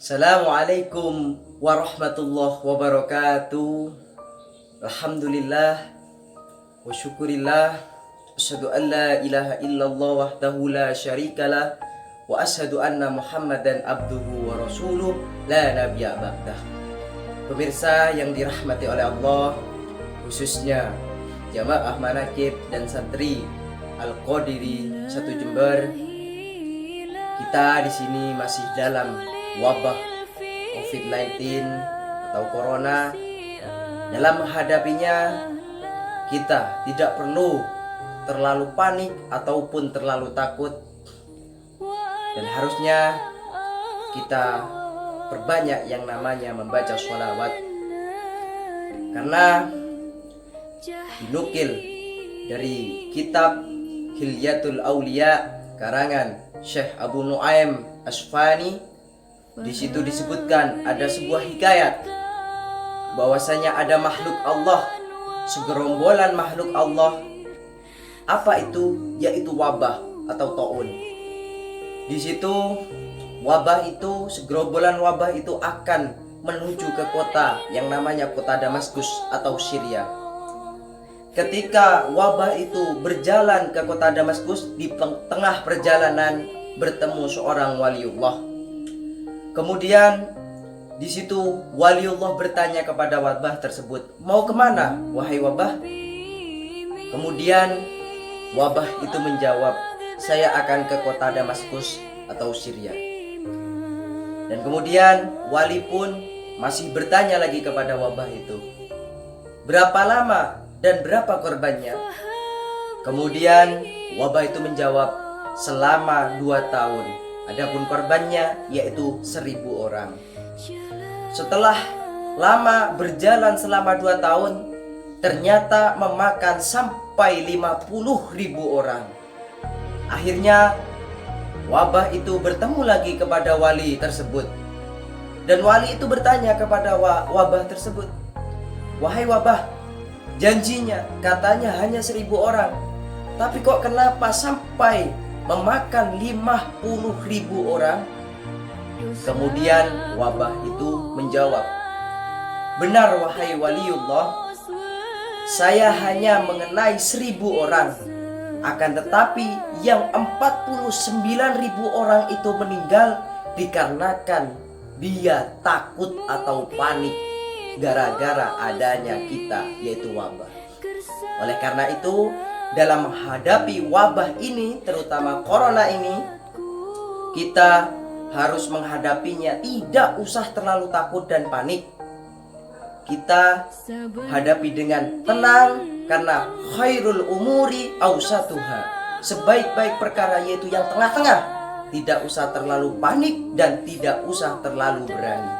Assalamualaikum warahmatullahi wabarakatuh. Alhamdulillah wa syukurillah. Asyhadu an la ilaha illallah wahdahu la syarikalah wa asyhadu anna Muhammadan abduhu wa rasuluh la nabiyya ba'dah. Pemirsa yang dirahmati oleh Allah, khususnya jamaah manakib dan santri Al-Qadiri 1 Jember, kita di sini masih dalam wabah COVID-19 atau Corona. Dalam menghadapinya, kita tidak perlu terlalu panik ataupun terlalu takut, dan harusnya kita perbanyak yang namanya membaca sholawat, karena dinukil dari kitab Hilyatul Aulia karangan Syekh Abu Nuaim Asfani. Di situ disebutkan ada sebuah hikayat bahwasanya ada makhluk Allah, segerombolan makhluk Allah. Apa itu? Yaitu wabah atau taun. Di situ wabah itu, segerombolan wabah itu akan menuju ke kota yang namanya kota Damaskus atau Syria. Ketika wabah itu berjalan ke kota Damaskus, di tengah perjalanan bertemu seorang waliullah. Kemudian di situ waliullah bertanya kepada wabah tersebut, "Mau kemana, wahai wabah?" Kemudian wabah itu menjawab, "Saya akan ke kota Damaskus atau Syria." Dan kemudian wali pun masih bertanya lagi kepada wabah itu, "Berapa lama dan berapa korbannya?" Kemudian wabah itu menjawab, "Selama 2 tahun. Adapun korbannya yaitu 1000 orang." Setelah lama berjalan selama 2 tahun, ternyata memakan sampai 50.000 orang. Akhirnya wabah itu bertemu lagi kepada wali tersebut, dan wali itu bertanya kepada wabah tersebut, "Wahai wabah, janjinya katanya hanya 1000 orang, tapi kok kenapa sampai memakan 50.000 orang?" Kemudian wabah itu menjawab, "Benar wahai waliullah, saya hanya mengenai 1000 orang. Akan tetapi yang 49.000 orang itu meninggal dikarenakan dia takut atau panik gara-gara adanya kita, yaitu wabah." Oleh karena itu, dalam menghadapi wabah ini, terutama corona ini, kita harus menghadapinya tidak usah terlalu takut dan panik. Kita hadapi dengan tenang, karena khairul umuri awsatuha, sebaik-baik perkara yaitu yang tengah-tengah. Tidak usah terlalu panik dan tidak usah terlalu berani.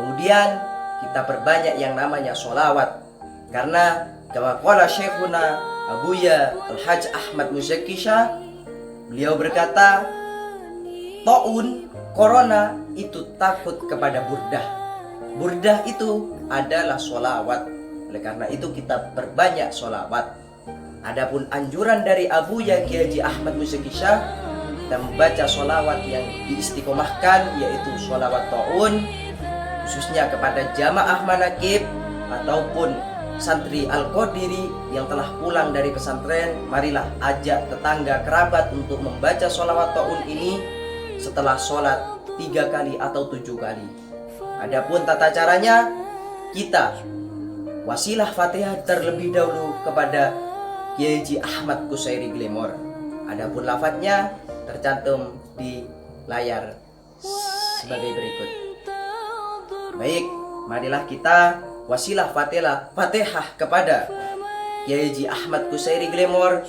Kemudian kita perbanyak yang namanya sholawat, karena kama qala Syekhuna Abuya Al-Hajj Ahmad Muzaki Shah, beliau berkata, taun corona itu takut kepada burdah. Burdah itu adalah sholawat. Oleh karena itu kita perbanyak sholawat. Adapun anjuran dari Abuya Kiai Haji Ahmad Muzaki Shah, kita membaca sholawat yang diistiqomahkan, yaitu sholawat taun, khususnya kepada jamaah manakib ataupun santri Al-Qadiri yang telah pulang dari pesantren. Marilah ajak tetangga kerabat untuk membaca sholawat taun ini setelah sholat 3 kali atau 7 kali. Adapun tata caranya, kita wasilah Fatihah terlebih dahulu kepada Kiai Haji Ahmad Qusairi Glemor. Adapun lafadznya tercantum di layar sebagai berikut. Baik, marilah kita wasilah Fatihah kepada Kiai Haji Ahmad Qusairi Glemor.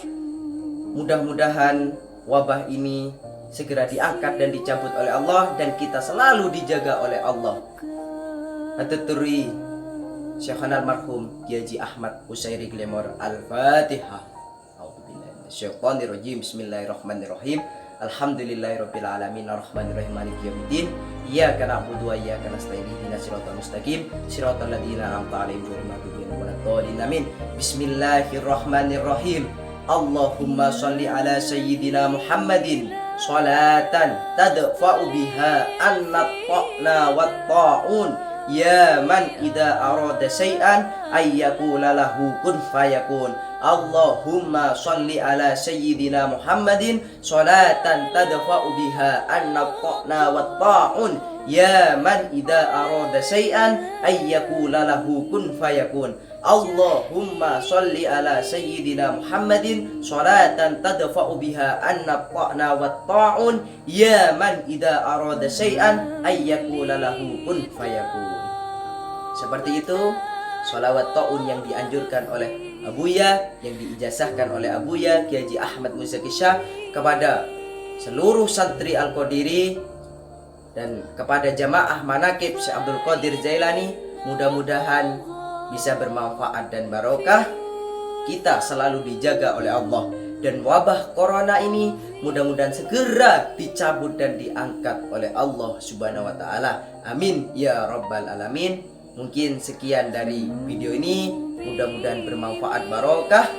Mudah-mudahan wabah ini segera diangkat dan dicabut oleh Allah, dan kita selalu dijaga oleh Allah. Atuturi Syekhana almarhum Kiai Haji Ahmad Qusairi Glemor. Al-Fatihah. A'udzubillahi minasyaitonirrajim. Bismillahirrahmanirrahim. Alhamdulillahirabbil alamin arrahmanirrahim maliki yaumiddin. Iyyaka na'budu wa iyyaka nasta'in ihdinas siratal mustaqim siratal ladzina an'amta 'alaihim ghairil maghdubi 'alaihim waladdallin. Amin. Bismillahirrahmanirrahim. Allahumma shalli ala sayyidina Muhammadin salatan tadfa'u biha an-natqna wat-ta'un ya man idza arada syai'an ayyaqula lahu kun fayakun. Allahumma shalli ala sayyidina Muhammadin salatan tadfa'u biha an-natqna wat-ta'un ya man idza arada syai'an ayyaqula lahu kun fayakun. Allahumma sholli ala sayyidina Muhammadin salatan tadfa'u biha an-natqna wat-ta'un ya man idza arada syai'an ayyaqula lahu kun fayakun. Seperti itu sholawat ta'un yang dianjurkan oleh Abuya, yang diijazahkan oleh Abuya Kiai Haji Ahmad Muzaki Shah kepada seluruh santri Al-Qadiri dan kepada jamaah manaqib Syekh Abdul Qadir Jailani. Mudah-mudahan bisa bermanfaat dan barokah. Kita selalu dijaga oleh Allah, dan wabah corona ini mudah-mudahan segera dicabut dan diangkat oleh Allah Subhanahu wa taala. Amin ya rabbal alamin. Mungkin sekian dari video ini, mudah-mudahan bermanfaat barokah.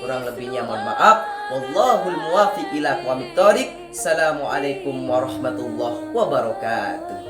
Kurang lebihnya mohon maaf. Wallahul muwaffiq ila aqwamit thoriq. Assalamualaikum warahmatullahi wabarakatuh.